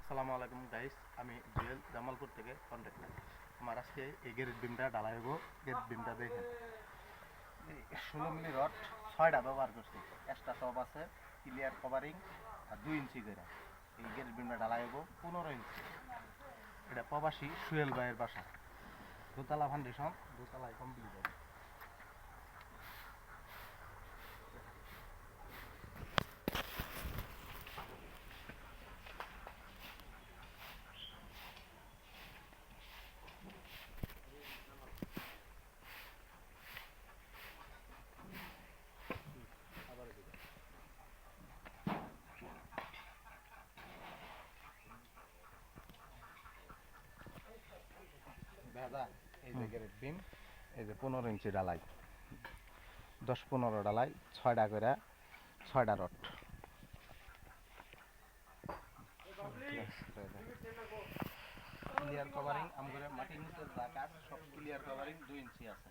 আসসালামু আলাইকুম গাইস, আমি জুয়েল জামালপুর থেকে কন্ট্রাক্টর। আমার আজকে এই গেট বিমটা ঢালাই হবো। গেট বিমটা দেখেন, এই 16 মিলি রড 6টা ব্যবহার করছি। এক্সট্রা টপ আছে, ক্লিয়ার কভারিং আর 2 ইঞ্চি করে। এই গেট বিমটা ঢালাই হবো 15 ইঞ্চি। এটা প্রবাসী সুয়েল ভাইয়ের বাসা। দোতলা ফাউন্ডেশন, দোতলায় কমপ্লিট হবে। দাদা, এই যে গেট বিম, এই যে 15 ইঞ্চি ঢালাই, 10-15 ঢালাই, 6টা করে, 6টা রড। ক্লিয়ার কভারিং আমগরে মাটির নিচে যা কাজ সব ক্লিয়ার কভারিং 2 ইঞ্চি আছে।